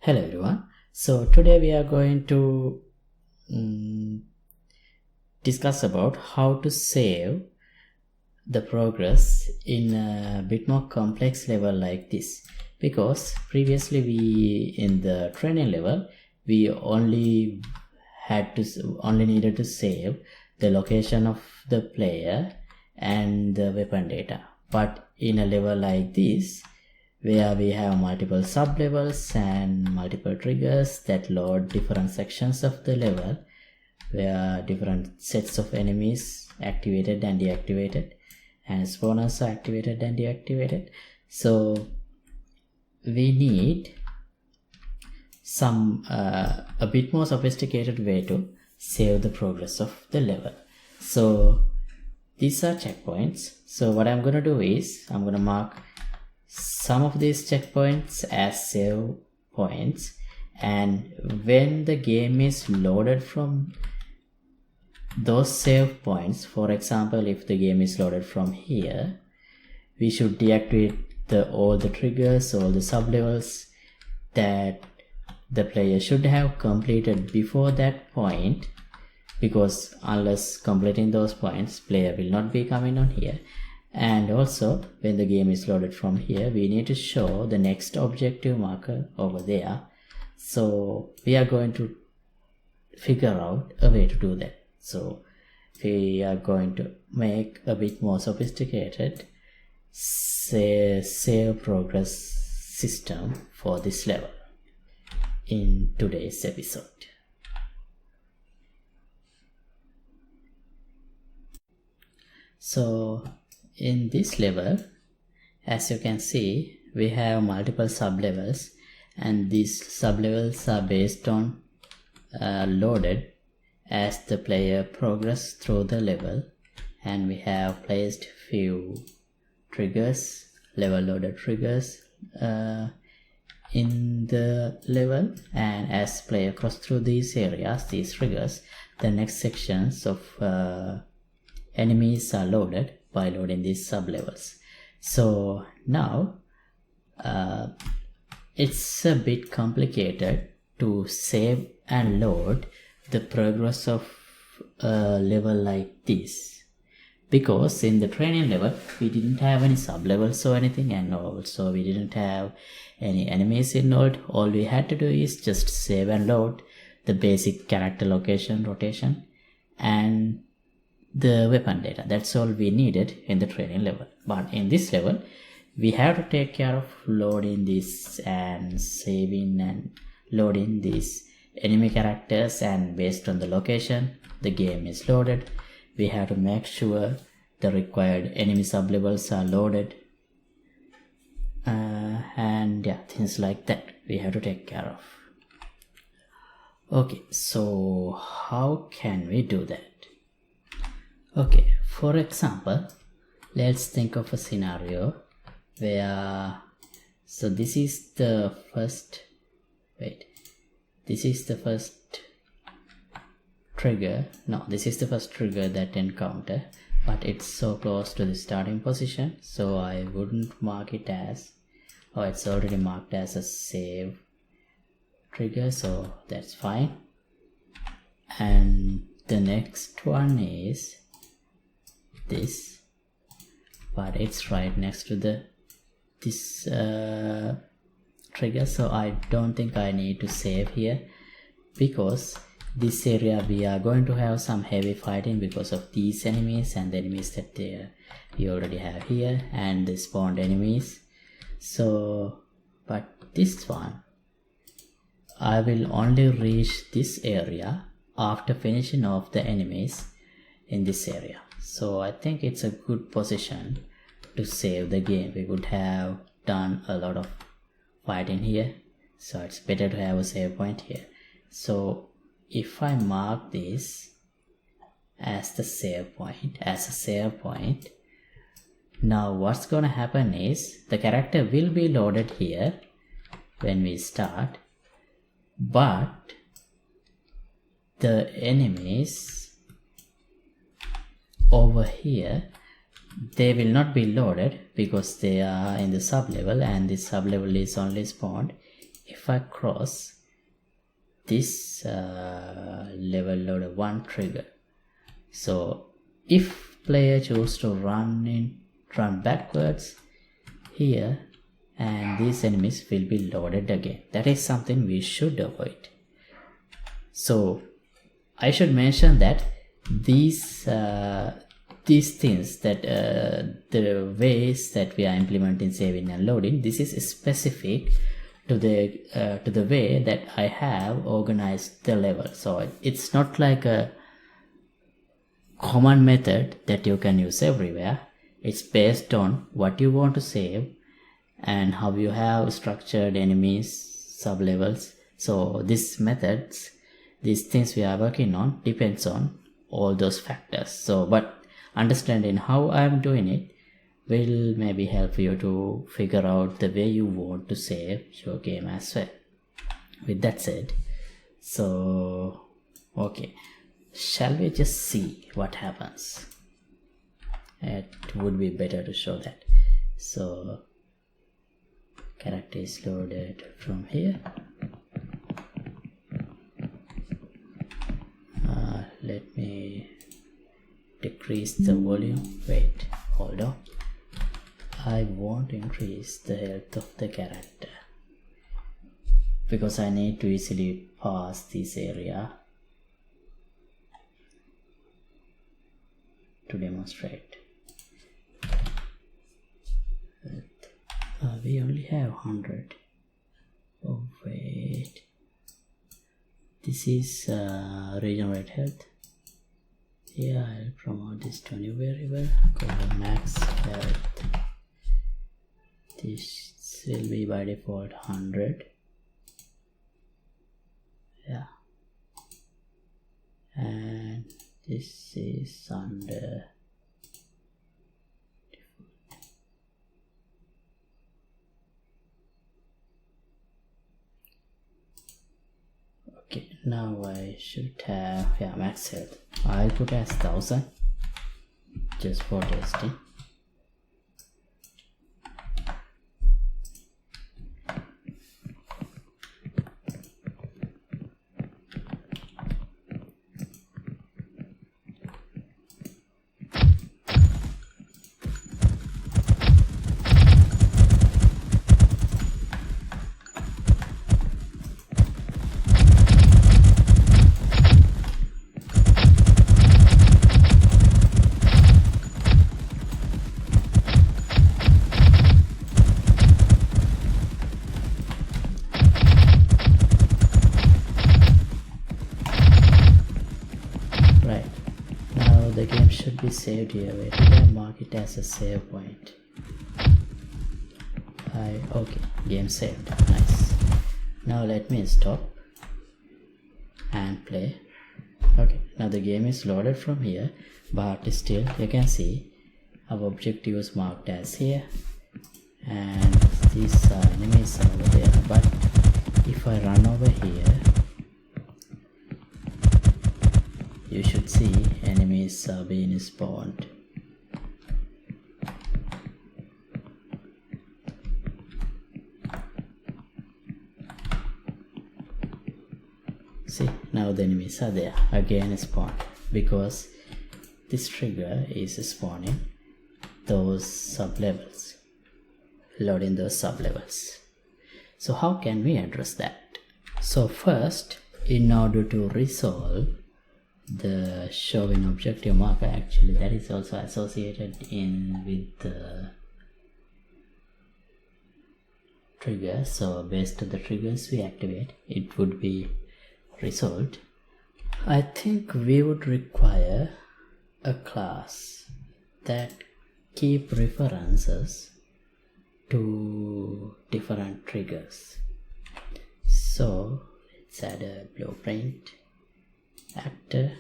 Hello everyone. So today we are going to discuss about how to save the progress in a bit more complex level like this, because previously we in the training level we only needed to save the location of the player and the weapon data. But in a level like this, where we have multiple sublevels and multiple triggers that load different sections of the level, where different sets of enemies activated and deactivated, and spawners are activated and deactivated. So we need some a bit more sophisticated way to save the progress of the level. So these are checkpoints. So what I'm going to do is I'm going to mark some of these checkpoints as save points, and when the game is loaded from those save points, for example if the game is loaded from here, we should deactivate all the triggers, all the sublevels that the player should have completed before that point, because unless completing those points, player will not be coming on here. And also when the game is loaded from here, we need to show the next objective marker over there. So we are going to figure out a way to do that. So we are going to make a bit more sophisticated save progress system for this level in today's episode. So in this level, as you can see, we have multiple sublevels, and these sublevels are based on loaded as the player progress through the level, and we have placed few triggers, level loaded triggers in the level, and as player cross through these areas, these triggers, the next sections of enemies are loaded by loading these sublevels. So now it's a bit complicated to save and load the progress of a level like this, because in the training level we didn't have any sublevels or anything, and also we didn't have any enemies involved. All we had to do is just save and load the basic character location, rotation, and the weapon data. That's all we needed in the training level. But in this level we have to take care of loading this and saving and loading these enemy characters, and based on the location the game is loaded, we have to make sure the required enemy sublevels are loaded, and yeah, things like that we have to take care of. Okay, so how can we do that? Okay, for example, let's think of a scenario where, so this is the first trigger, this is the first trigger that encounter, but it's so close to the starting position, so I wouldn't mark it as, it's already marked as a save trigger, so that's fine. And the next one is this, but it's right next to this trigger, so I don't think I need to save here, because this area we are going to have some heavy fighting because of these enemies and the enemies that we already have here, and the spawned enemies. So but this one I will only reach this area after finishing off the enemies in this area. So I think it's a good position to save the game. We would have done a lot of fighting here, so it's better to have a save point here. So if I mark this as the save point, now what's gonna happen is the character will be loaded here when we start, but the enemies over here, they will not be loaded because they are in the sublevel, and this sublevel is only spawned if I cross this level loader 1 trigger, so if player choose to run backwards here, and these enemies will be loaded again. That is something we should avoid. So I should mention that these things, that the ways that we are implementing saving and loading, this is specific to the way that I have organized the level. So it's not like a common method that you can use everywhere. It's based on what you want to save and how you have structured enemies, sublevels. So these methods, these things we are working on, depends on all those factors. So but understanding how I'm doing it will maybe help you to figure out the way you want to save your game as well. With that said, so okay, shall we just see what happens? It would be better to show that. So character is loaded from here. Let me decrease the volume. Wait, hold on. I won't increase the health of the character because I need to easily pass this area to demonstrate. We only have 100. Oh wait, this is regenerate health. Yeah, I'll promote this to new variable called max health. This will be by default 100. Yeah, and this is under default. Okay, now I should have max health. I'll put as 1000 just for testing. Should be saved here. Wait, did I mark it as a save point? Okay, game saved. Nice. Now let me stop and play. Okay, now the game is loaded from here, but still you can see our objective is marked as here and these enemies are over there. But if I run over here, you should see enemies are being spawned. See, now the enemies are there, again spawned, because this trigger is spawning those sublevels, loading those sublevels. So how can we address that? So first, in order to resolve the showing objective marker, actually that is also associated with the trigger, so based on the triggers we activate, it would be resolved. I think we would require a class that keep references to different triggers. So let's add a blueprint actor.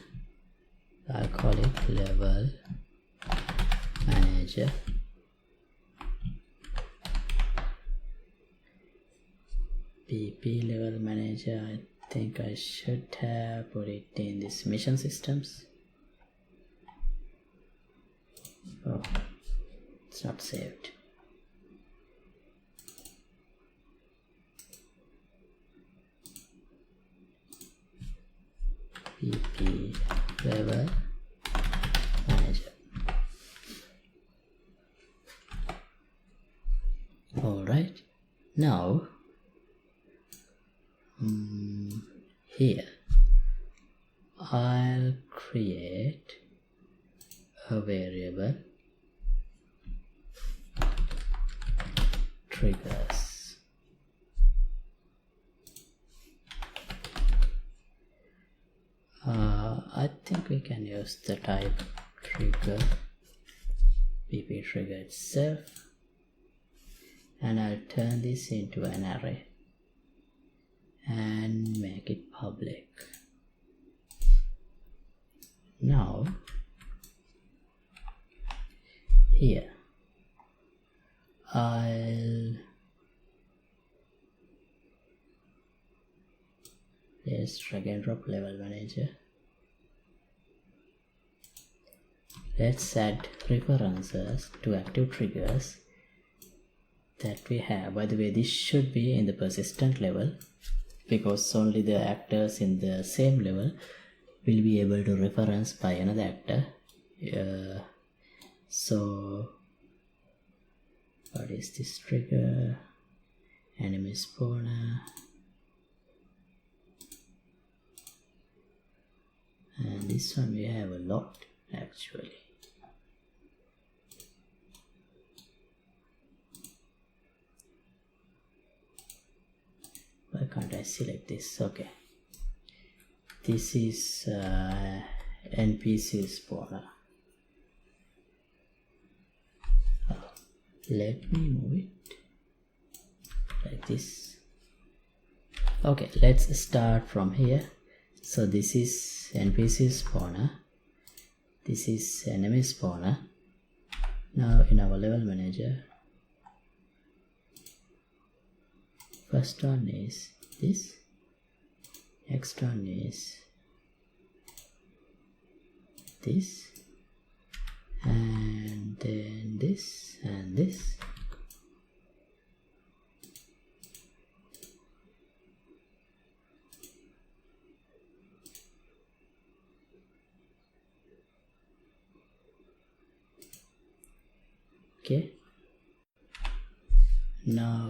I'll call it level manager. PP level manager. I think I should have put it in this mission systems. Oh, it's not saved. pp level manager. Alright, now here I'll create a variable triggers. I think we can use the type trigger pp trigger itself, and I'll turn this into an array and make it public. Now here let's drag and drop level manager. Let's add references to active triggers that we have. By the way, this should be in the persistent level because only the actors in the same level will be able to reference by another actor. So what is this trigger? Enemy spawner, and this one we have a lot actually. Why can't I select this? Okay, this is NPC spawner. Let me move it like this. Okay, let's start from here. So this is NPC spawner, this is enemy spawner. Now in our level manager, first one is this, next one is this, and then this and this. Okay, now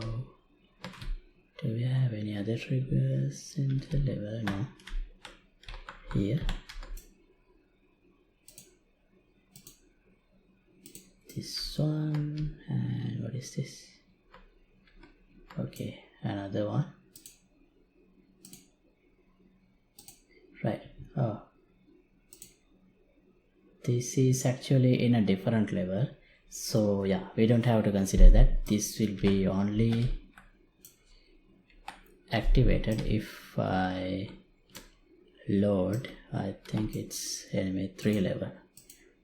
do we have any other triggers in the level? No. Here this one, and what is this? Okay, another one. Right. Oh, this is actually in a different level, so yeah, we don't have to consider that. This will be only activated if I load, I think it's enemy 3 level.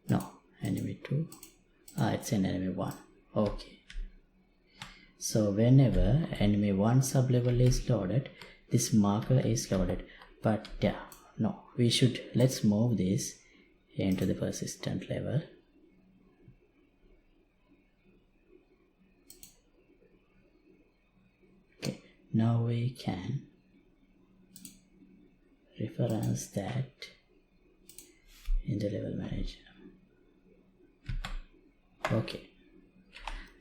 No, enemy 2. It's an enemy 1. Okay, so whenever enemy 1 sublevel is loaded, this marker is loaded. But yeah, no, we should, let's move this into the persistent level. Okay, now we can reference that in the level manager. Okay,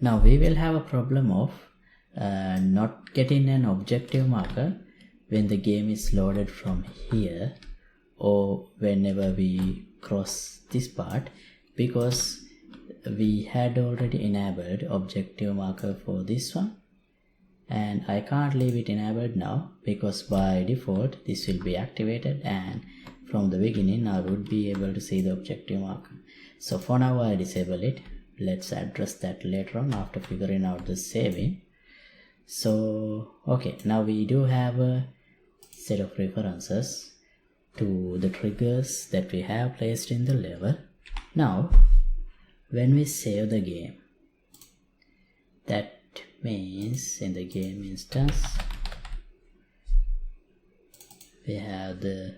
now we will have a problem of not getting an objective marker when the game is loaded from here or whenever we cross this part, because we had already enabled objective marker for this one, and I can't leave it enabled now because by default this will be activated, and from the beginning I would be able to see the objective marker. So for now I disable it. Let's address that later on after figuring out the saving. So okay, now we do have a set of references to the triggers that we have placed in the level. Now when we save the game, that means in the game instance we have the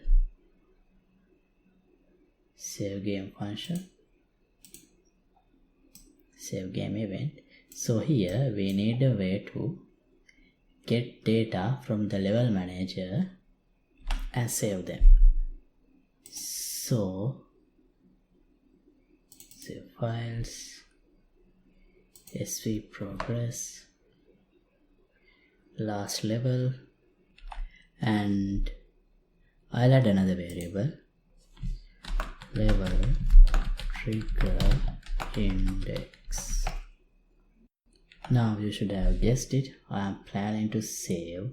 save game function, save game event. So here we need a way to get data from the level manager and save them. So save files, sv progress, last level, and I'll add another variable, level trigger index. Now you should have guessed it, I am planning to save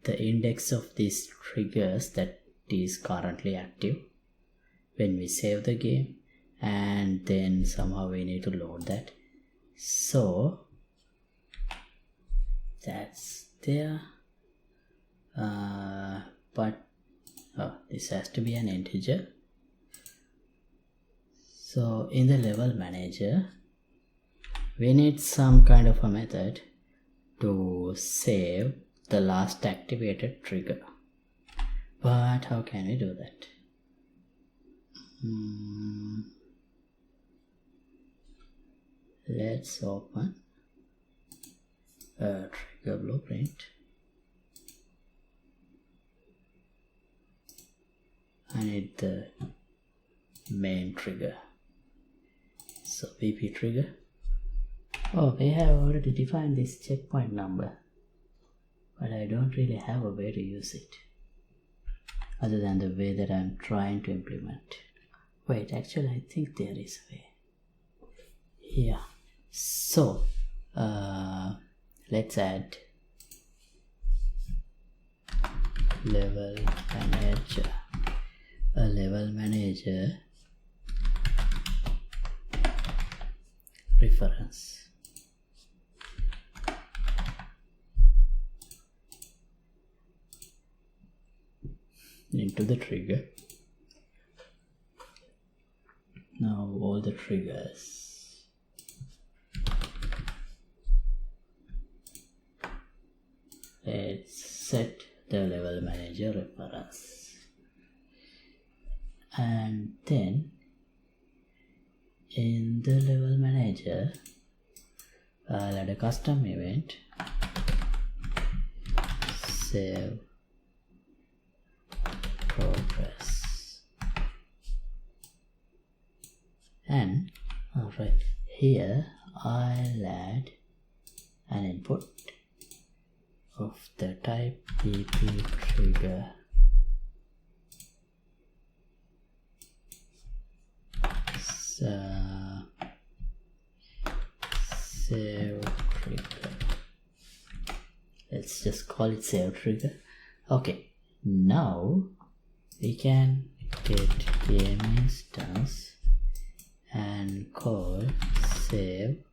the index of these triggers that is currently active when we save the game, and then somehow we need to load that. So that's there, but this has to be an integer. So in the level manager we need some kind of a method to save the last activated trigger, but how can we do that? Let's open a trigger blueprint. I need the main trigger, so BP trigger. Oh, we have already defined this checkpoint number, but I don't really have a way to use it other than the way that I'm trying to implement. Wait, actually I think there is a way. Yeah, so let's add level manager, a level manager reference. Into the trigger. Now all the triggers, let's set the level manager reference, and then in the level manager I'll add a custom event, save progress, and alright, here I'll add an input of the type BP trigger save trigger. Let's just call it save trigger. Okay, now we can get game instance and call save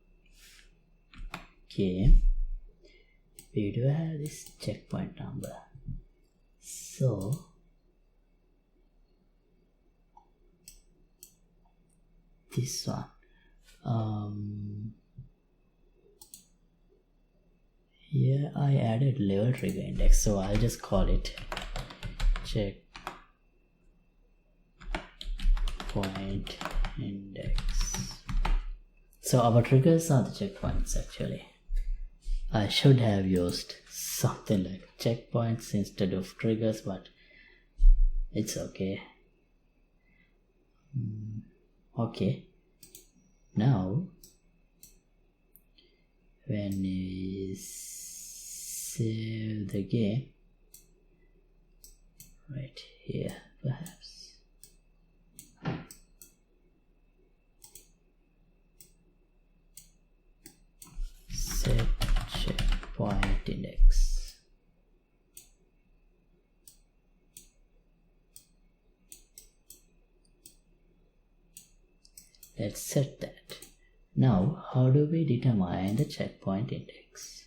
game. We do have this checkpoint number, so this one, here I added level trigger index, so I'll just call it checkpoint index. So our triggers are the checkpoints. Actually I should have used something like checkpoints instead of triggers, but it's okay. Okay, now when we save the game, right here perhaps, set checkpoint index. Let's set that. Now how do we determine the checkpoint index?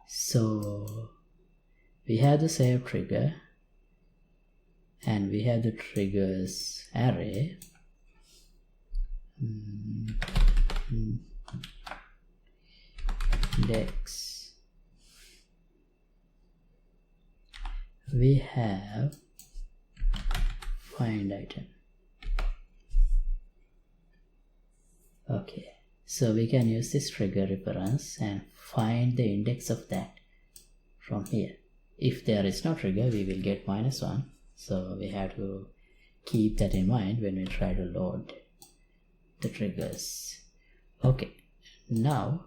So we have the save trigger and we have the triggers array. Index. We have find item. Okay, so we can use this trigger reference and find the index of that from here. If there is no trigger, we will get -1, so we have to keep that in mind when we try to load the triggers. Okay, now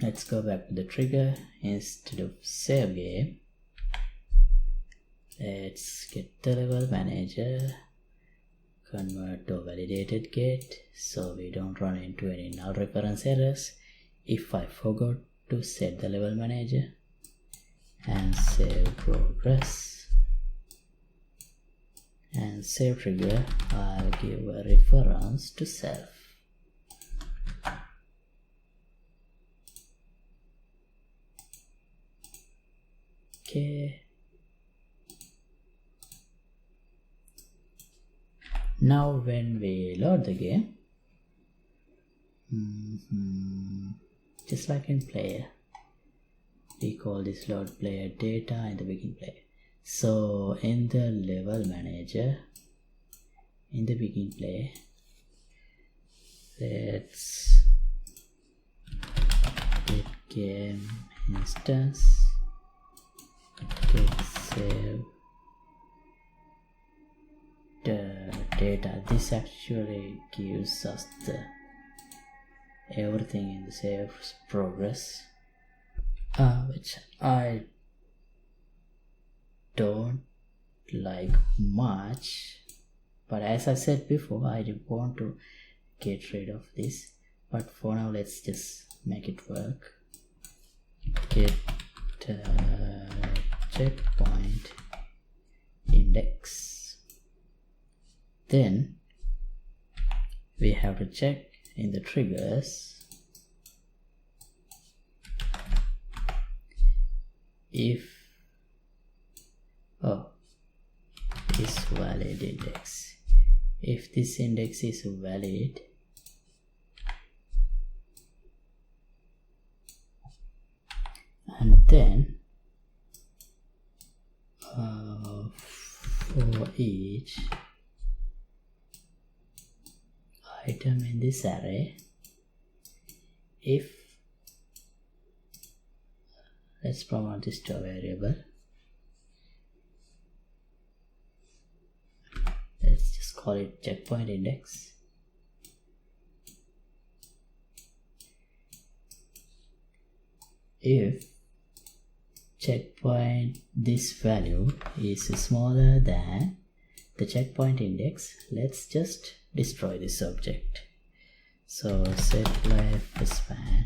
let's go back to the trigger. Instead of save game, let's get the level manager, convert to validated gate so we don't run into any null reference errors. If I forgot to set the level manager, and save progress and save trigger, I'll give a reference to self. Okay, now when we load the game, just like in player, we call this load player data in the begin player. So in the level manager, in the begin player, let's get game instance, get save the data. This actually gives us the everything in the save progress, which I don't like much, but as I said before, I want to get rid of this, but for now let's just make it work. Get checkpoint index, then we have to check in the triggers if this valid index, if this index is valid, and then for each item in this array, if, let's promote this to a variable, let's just call it checkpoint index. If checkpoint, this value is smaller than the checkpoint index, let's just destroy this object. So set lifespan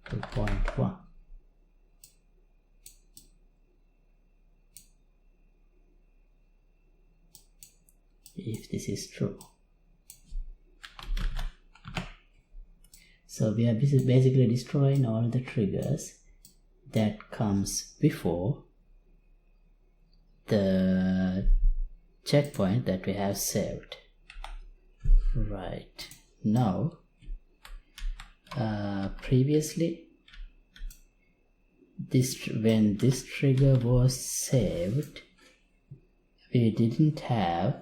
to 0.1. if this is true. So we are basically destroying all the triggers that comes before the checkpoint that we have saved. Right, now previously when this trigger was saved, we didn't have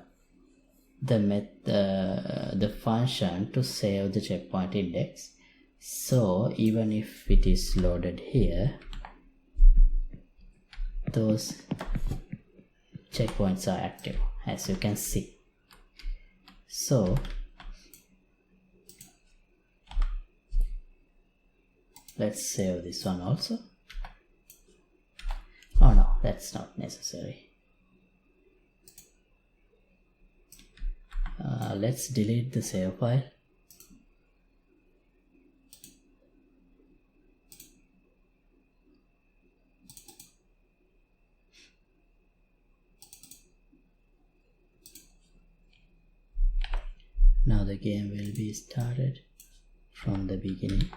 the function to save the checkpoint index. So even if it is loaded here, those checkpoints are active, as you can see. So let's save this one also. Oh no, that's not necessary. Let's delete the save file. Now the game will be started from the beginning.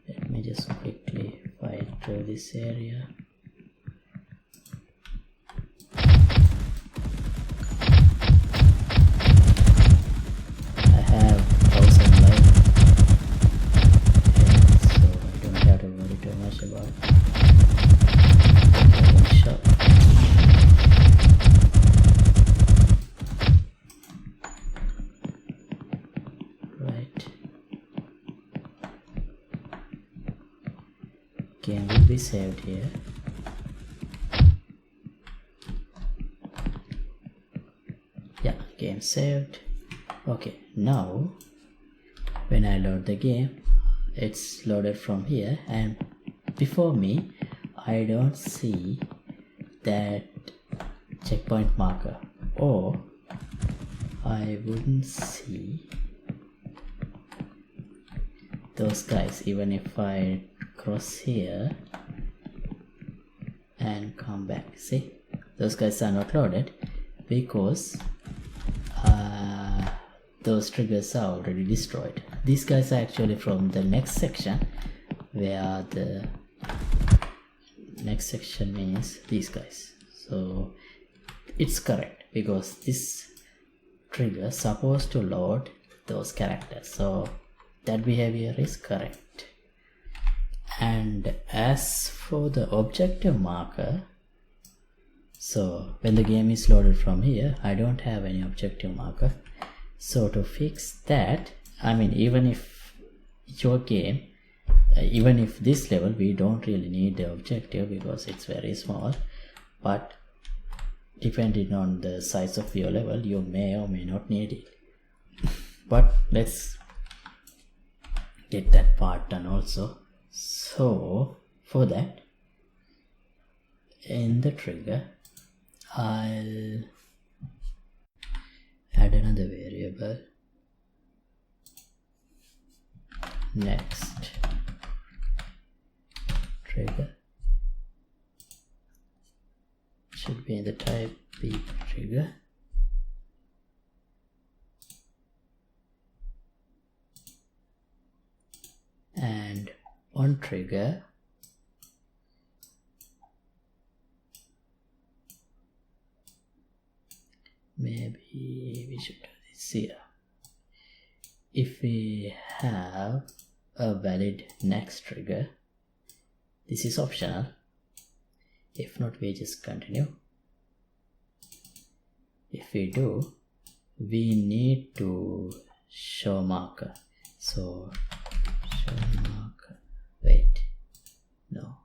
Let me just quickly fight through this area. I have 1000 life, so I don't have to worry too much about one shot. Right, game will be saved here. Yeah, game saved. Okay, now when I load the game, it's loaded from here, and before me I don't see that checkpoint marker, or I wouldn't see those guys even if I cross here and come back. See, those guys are not loaded because those triggers are already destroyed. These guys are actually from the next section, where the next section means these guys. So it's correct because this trigger is supposed to load those characters, so that behavior is correct. And as for the objective marker, so when the game is loaded from here, I don't have any objective marker. So to fix that, I mean, even if your game, even if this level, we don't really need the objective because it's very small, but depending on the size of your level, you may or may not need it. But let's get that part done also. So for that, in the trigger, I'll add another variable, next trigger, should be in the type B trigger, and on trigger maybe we should do this here. If we have a valid next trigger, this is optional. If not, we just continue. If we do, we need to show marker. So show marker, wait, no,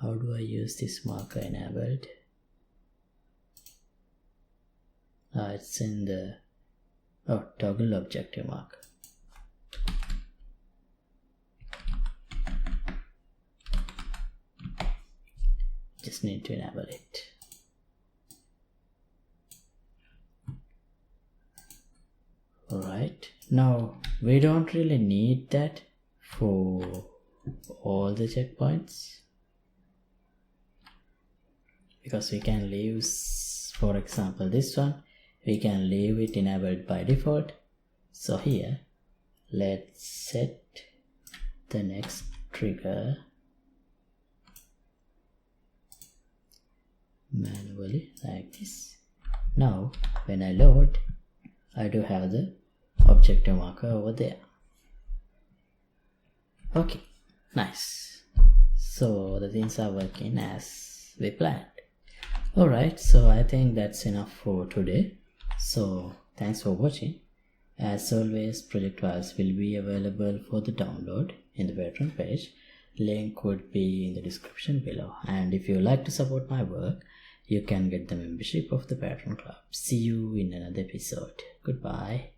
how do I use this marker enabled? It's in the toggle objective marker. Just need to enable it. Alright, now we don't really need that for all the checkpoints because we can leave, for example, this one, we can leave it enabled by default. So here, let's set the next trigger manually like this. Now when I load, I do have the objective marker over there. Okay, nice. So the things are working as we planned. Alright, so I think that's enough for today. So thanks for watching. As always, project files will be available for the download in the Patreon page. Link would be in the description below. And if you like to support my work, you can get the membership of the Patreon Club. See you in another episode. Goodbye.